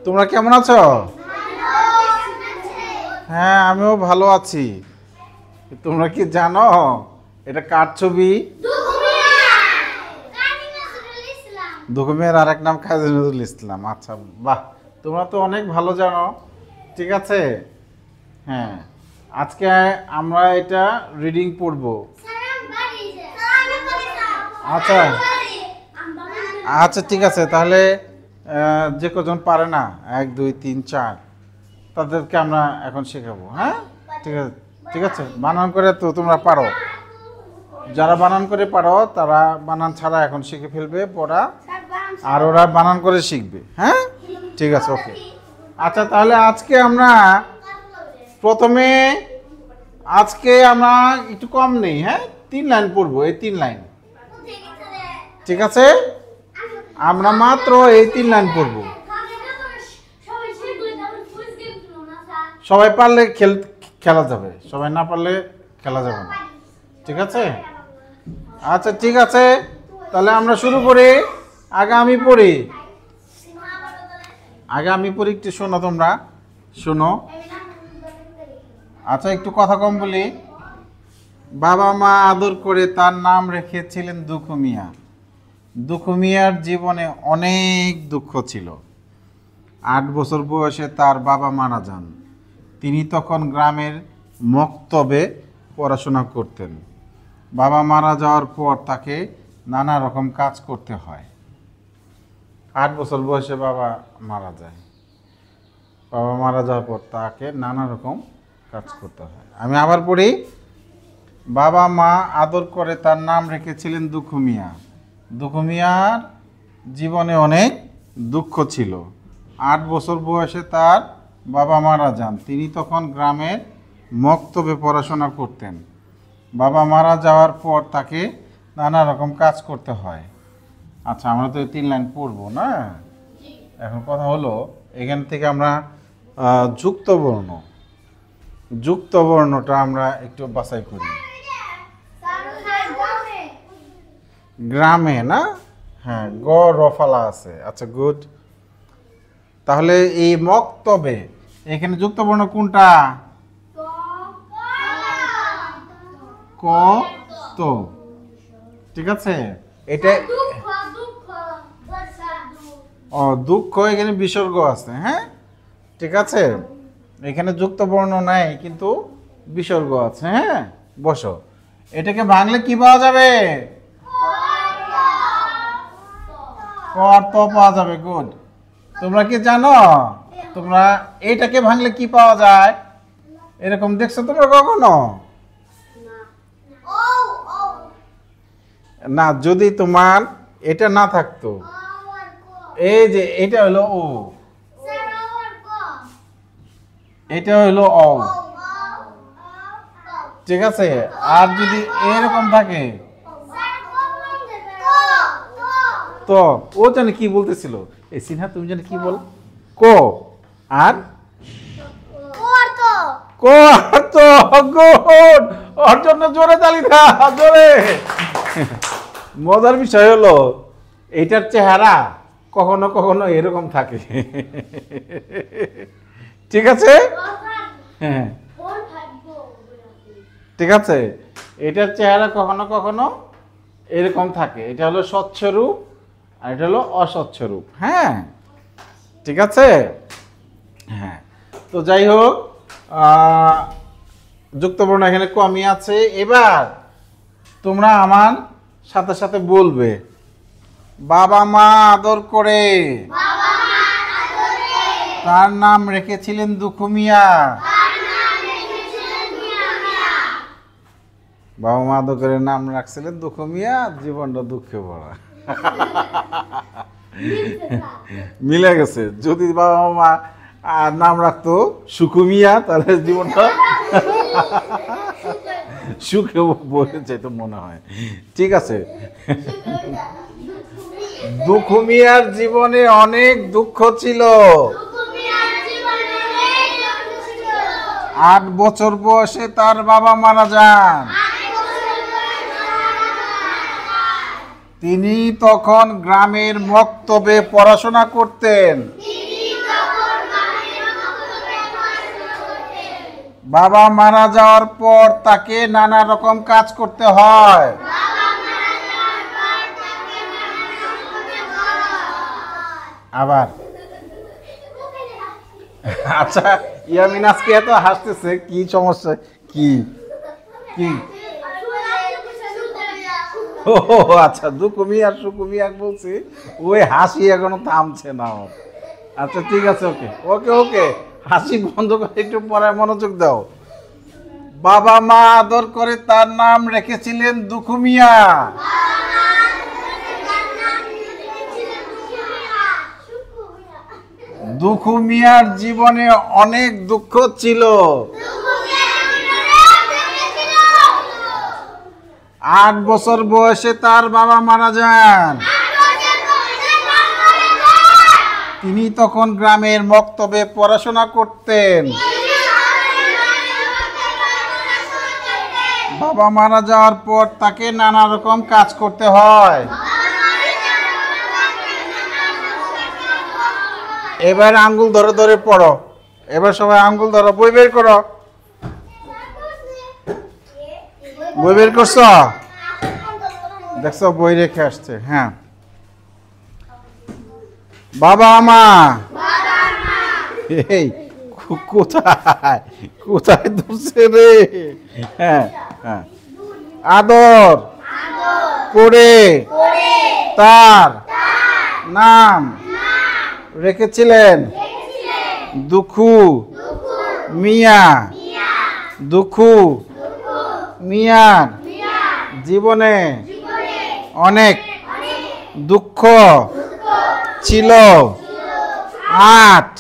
তোমরা কেমন আছো? হ্যাঁ, আমিও ভালো আছি। তোমরা কি জানো এটা কার ছবি? দুঃখু মিয়ার আরেক নাম কাজী নজরুল ইসলাম। আচ্ছা, বাহ, তোমরা তো অনেক ভালো জানো। ঠিক আছে, হ্যাঁ, আজকে আমরা এটা রিডিং পড়বো। আচ্ছা আচ্ছা, ঠিক আছে, তাহলে যে কজন পারে না 1 2 3 4 তাদেরকে আমরা এখন শেখাবো। হ্যাঁ, ঠিক আছে, ঠিক আছে। বানান করে তো তোমরা পারো, যারা বানান করে পারো তারা বানান ছাড়া এখন শিখে ফেলবে পড়া, আর ওরা বানান করে শিখবে। হ্যাঁ, ঠিক আছে, ওকে। আচ্ছা, তাহলে আজকে আমরা প্রথমে একটু কম নেই। হ্যাঁ, 3 লাইন পড়বো, এই 3 লাইন। ঠিক আছে, আমরা মাত্র এই 3 লাইন পড়বো। সবাই পারলে খেলা যাবে, সবাই না পারলে খেলা যাবে না। ঠিক আছে, আচ্ছা, ঠিক আছে, তাহলে আমরা শুরু করি। আগে আমি পড়ি, একটু শোনো, তোমরা শোনো। আচ্ছা, একটু কথা কম বলি। বাবা মা আদর করে তার নাম রেখেছিলেন দুঃখু মিয়া। দুঃখু মিয়ার জীবনে অনেক দুঃখ ছিল। 8 বছর বয়সে তার বাবা মারা যান। তিনি তখন গ্রামের মক্তবে পড়াশোনা করতেন। বাবা মারা যাওয়ার পর তাকে নানা রকম কাজ করতে হয়। 8 বছর বয়সে বাবা মারা যায়। বাবা মারা যাওয়ার পর তাকে নানা রকম কাজ করতে হয়। আমি আবার পড়ি। বাবা মা আদর করে তার নাম রেখেছিলেন দুঃখু মিয়া। দুঃখু মিয়ার জীবনে অনেক দুঃখ ছিল। 8 বছর বয়সে তার বাবা মারা যান। তিনি তখন গ্রামের মক্তবে পড়াশোনা করতেন। বাবা মারা যাওয়ার পর তাকে নানা রকম কাজ করতে হয়। আচ্ছা, আমরা তো 3 লাইন পড়বো না। এখন কথা হলো, এখান থেকে আমরা যুক্ত বর্ণটা আমরা একটু বাছাই করি। গ্রামে না, হ্যাঁ, গ রফালা আছে। আচ্ছা, গুড। তাহলে এই মক্তবে এখানে যুক্ত বর্ণ কোনটা? ক তো, ঠিক আছে। এটা দুঃখ, এখানে বিসর্গ আছে। হ্যাঁ, ঠিক আছে, এখানে যুক্ত বর্ণ নাই কিন্তু বিসর্গ আছে। হ্যাঁ, বসো। এটাকে ভাঙলে কি পাওয়া যাবে? কর্ত পাওয়া যাবে। গুড। তোমরা কি জানো তোমরা এইটাকে ভাঙলে কি পাওয়া যায়? এরকম দেখছো তোমরা কখনো? না, যদি তোমার এটা না থাকতো, এই যে এটা হলো ও, এটা হলো অ, ঠিক আছে। আর যদি এরকম থাকে তো, ও জানে কি বলতেছিল। এই সিনহা, তুমি জানে কি বল? কো আর গুড। ওর জন্য জোরে তালি দাও, জোরে। মজার বিষয় হলো এইটার চেহারা কখনো কখনো এরকম থাকে। ঠিক আছে, হ্যাঁ, ঠিক আছে। এটার চেহারা কখনো কখনো এরকম থাকে। এটা হলো স্বচ্ছ রূপ আর এটা হলো অস্বচ্ছ রূপ। হ্যাঁ, ঠিক আছে, হ্যাঁ। তো যাই হোক, যুক্তবর্ণ এখানে কমই আছে। এবার তোমরা আমার সাথে সাথে বলবে, বাবা মা আদর করে তার নাম রেখেছিলেন দুঃখু মিয়া। বাবা মা আদর করে নাম রাখছিলেন দুঃখু মিয়া, জীবনটা দুঃখে ভরা। মিলে গেছে। যদি বাবা মা নাম রাখতো সুখু মিয়া, তাহলে জীবনটা সুখে বলে যেত মনে হয়। ঠিক আছে, দুঃখু মিয়ার জীবনে অনেক দুঃখ ছিল। 8 বছর বয়সে তার বাবা মারা যান। তিনি তখন গ্রামের মক্তবে পড়াশোনা করতেন। বাবা মারা যাওয়ার পর তাকে নানা রকম কাজ করতে হয়। আবার আচ্ছা, ইয়ামিন আজকে এত হাসতেছে, কি সমস্যা? কি কি ও আচ্ছা, দুকুমিয়া সুকুমিয়া বলছি, ওই হাসি এখনো থামছে না ওর। আচ্ছা ঠিক আছে, ওকে ওকে ওকে, হাসি বন্ধ করে একটু পড়ায় মনোযোগ দাও। বাবা মা আদর করে তার নাম রেখেছিলেন দুকুমিয়া। দুকুমিয়ার জীবনে অনেক দুঃখ ছিল। 8 বছর বয়সে তার বাবা মারা যান। তিনি তখন গ্রামের মক্তবে পড়াশোনা করতেন। বাবা মারা যাওয়ার পর তাকে নানা রকম কাজ করতে হয়। এবার আঙ্গুল ধরে ধরে পড়ো। এবার সবাই আঙ্গুল ধরো, বই বের করো। বই বের করছো? দেখছো বই রেখে আসছে। হ্যাঁ, বাবা মা, এই কোথায় কোথায় ধরছে রে? হ্যাঁ হ্যাঁ, আদর করে তার নাম রেখেছিলেন দুখু মিয়া। দুখু মিয়ার জীবনে অনেক দুঃখ ছিল। 8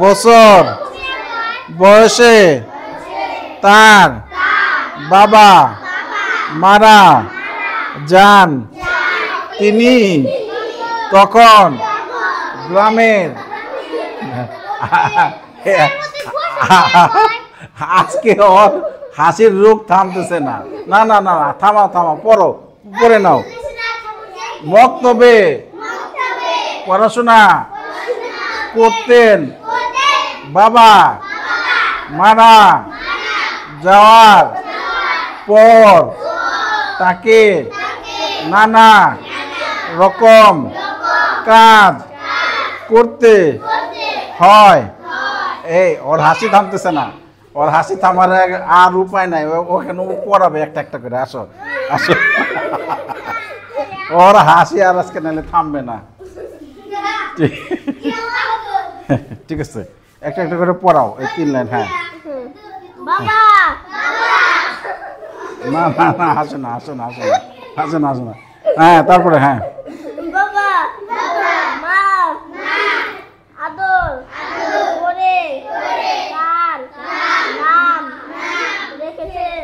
বছর বয়সে তার বাবা মারা যান। তিনি তখন গ্রামের আজকে ওর হাসির রোগ থামতেছে না। না না না, থামাও থামাও, পড়ো, পড়ে নাও। মক্তবে পড়াশোনা করতেন। বাবা মারা যাওয়ার পর তাকে নানা রকম কাজ করতে হয়। এই ওর হাসি থামতেছে না, ওর হাসি থামার আর উপায় নাই, ওখানে পড়াবে একটা একটা করে। আসো আসো, ওর হাসি আর আজকে নাহলে থামবে না। ঠিক আছে, একটা একটা করে পড়াও, এই 3 লাইন। হ্যাঁ, না না না, আসো না আসো না আসো না আসো না আসো না। হ্যাঁ, তারপরে হ্যাঁ, বাবা মা আদর করে তার নাম রেখেছেন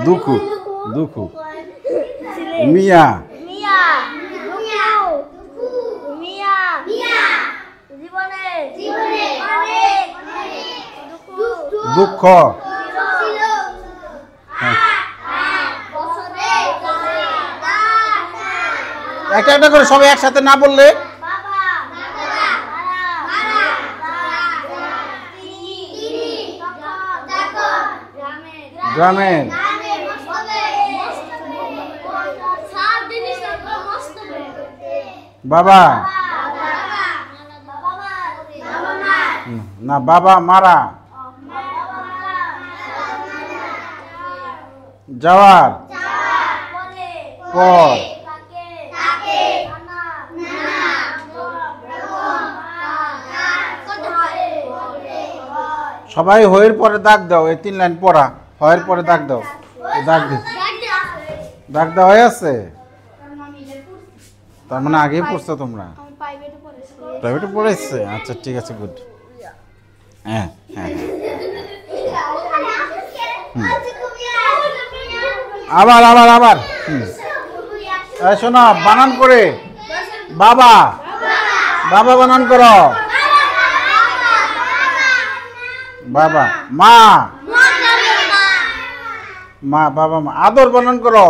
দুখু দুখু মিয়া। মিয়া মিয়া জীবনে অনেক দুঃখ। একটা একটা করে সবাই একসাথে না বললে। গ্রামের বাবা না, বাবা মারা যাওয়ার পর সবাই হয়ের পরে দাগ দাও। এই 3 লাইন পড়া, হয়ের পরে দাগ দাও। দাগ দাও, দাগ দেওয়া হয়ে আছে। তার মানে আগেই পড়ছো তোমরা? প্রাইভেটে পড়েছে। আচ্ছা ঠিক আছে, গুড। হ্যাঁ হ্যাঁ, আবার আবার আবার। শোনো, বানান করে বাবা, বাবা বানান করো। বাবা মা, মা বাবা মা। আদর বানান করো,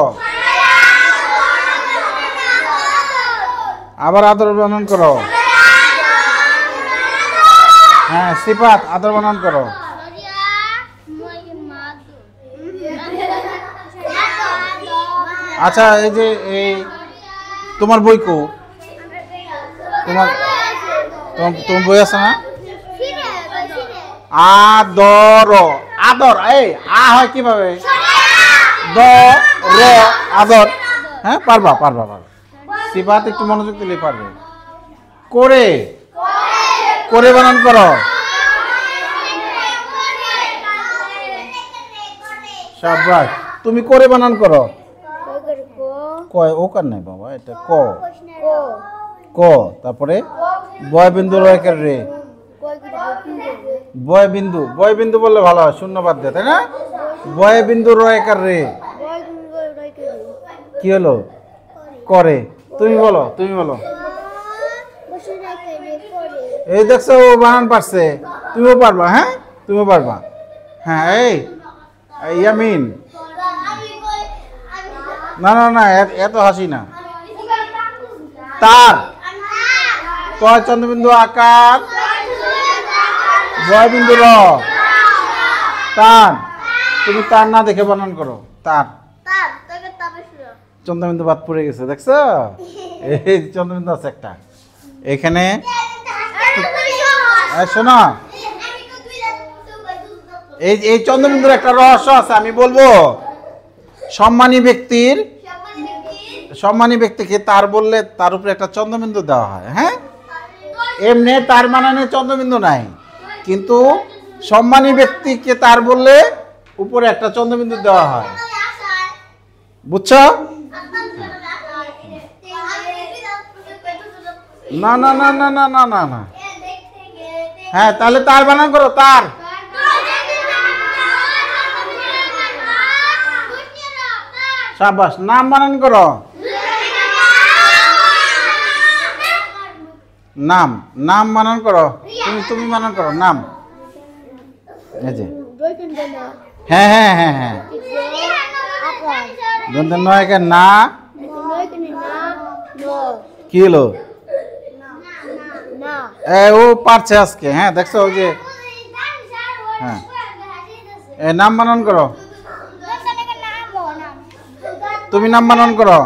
আবার আদর বানান করো। হ্যাঁ সিফাত আদর বানান করো। আচ্ছা এই যে এই তোমার বই কো, তোমার তোমার বই আছে না? আদর, আদর এই আ হয় কিভাবে? দ র আদর। হ্যাঁ পারবা পারবা পারবা। সিফাত একটু মনোযোগ দিলে পারবে। করে, করে বানান করো। শাবাশ, তুমি করে বানান করো। কয় ও কার নাই বাবা, এটা ক, ক তারপরে বয় বিন্দু রয়েকের রে, বয় বিন্দু, বয় বিন্দু বললে ভালো হয়, শূন্য বাদ দে, তাই না? বয় বিন্দু রয়েকার রে কি হলো? করে। তুমি বলো, তুমি বলো। এই দেখছো ও বানান পারছে, তুমিও পারবা। হ্যাঁ তুমিও পারবা। হ্যাঁ এই ইয়ামিন, না না না এত হাসি না। তার, কয় চন্দ্রবিন্দু আকার, বয় বিন্দু র, তার। তুমি তার না দেখে বানান করো। তার, চন্দ্রবিন্দু বাদ পড়ে গেছে, দেখছো? এই চন্দ্রবিন্দু আছে একটা এখানে। শোনো, এই চন্দ্রবিন্দুর একটা রহস্য আছে, আমি বলবো। সম্মানী ব্যক্তির, সম্মানী ব্যক্তিকে তার বললে তার উপরে একটা চন্দ্রবিন্দু দেওয়া হয়। হ্যাঁ এমনি তার বানানে চন্দ্রবিন্দু নাই, কিন্তু সম্মানী ব্যক্তিকে তার বললে উপরে একটা চন্দ্রবিন্দু দেওয়া হয়, বুঝছো? না না না না না না না না। হ্যাঁ তাহলে তার বানান করো। তার, শাবাশ। নাম বানান করো। নাম, নাম বানান করো। তুমি তুমি বানান করো নাম। এই যে হ্যাঁ হ্যাঁ হ্যাঁ হ্যাঁ, দন্তের নয়কে না, কি হলো? ও পারছে আজকে। হ্যাঁ দেখছো ওই যে, হ্যাঁ নাম বানান করো। তুমি নাম বানান করো।